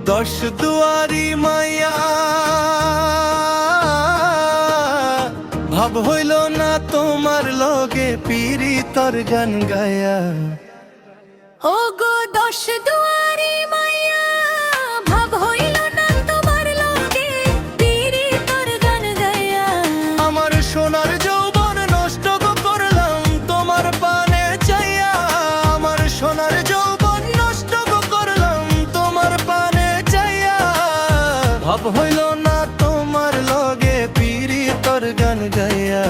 দশ দুয়ারি মাইয়া ভাব হইল না তোমার লগে পীড়িতর গান গায়া। ও গো দশ দুয়ারি মাইয়া ভাব হইল না তোমার লগে পীড়িতর গান গায়া। আমার সোনার যৌবন নষ্ট গো করলাম তোমার পানে চাইয়া। আমার সোনার যৌবন নষ্ট গো করলাম তোমার পানে চাইয়া। ভাব হইল না তোমার লগে পীড়িতর গান গায়া।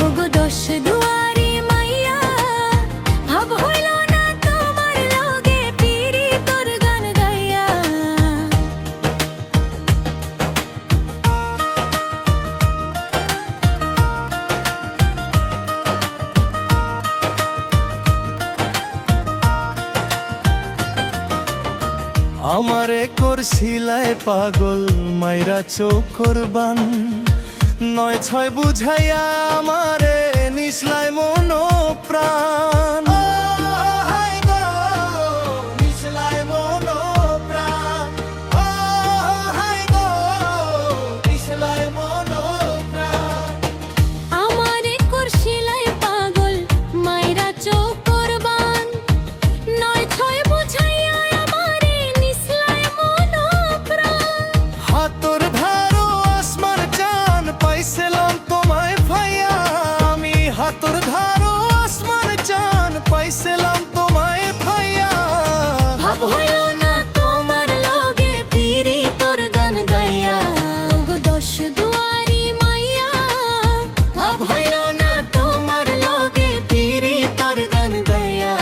ও গো দশ দুয়ারি মাইয়া ভাব হইল না তোমার লগে পীড়িতর গান গায়া। আমারে করছিলায় পাগল মাইরা চোখর বান। নয় ছয় বুঝাইয়া আমারে নিসলাই মন প্রাণ। আমারে করছিলাই পাগল মাইরা চোখ করবান। নয় ছয় বুঝাইয়া আমারে নিসলাই মন প্রাণ। হাতর ধারো আসমান চান পাইছিলাম তোমায় ভাইয়া। আমি হাতর ধারো আসমান চান পাইছিলাম তোমায় ভাইয়া। ভাব হইল না তোমার লগে পীড়িতর গান গাইয়া। ও গো দশ দুয়ারি মাইয়া ভাব হইল না তোমার লগে পীড়িতর গান গাইয়া।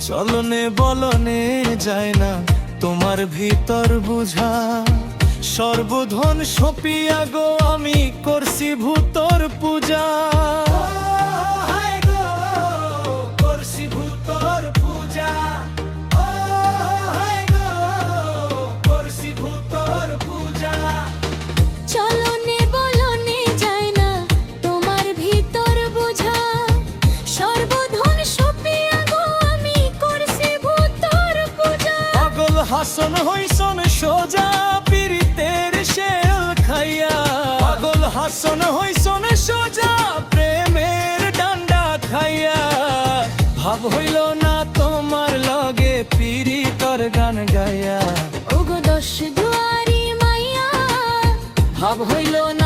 চলনে বলনে যায় না তোমার ভিতর বুঝা। সর্বধন সপিয়া গো আমি করছি ভূতর পূজা। করছি ভূতর পূজা। করছি ভূতর পূজা। চলনে বলনে যায় না তোমার ভিতর বুঝা। সর্বধন সপিয়া গো আমি করছি ভূতর পূজা। পাগল হাসন হইসন সোজা পীড়িতের শেল খাইয়া। পাগল হাসন হইসন সোজা প্রেমের ডান্ডা খাইয়া। ভাব হইল না তোমার লগে পীড়িতর গান গায়া। ও গো দশ দুয়ারি মাইয়া ভাব হইল না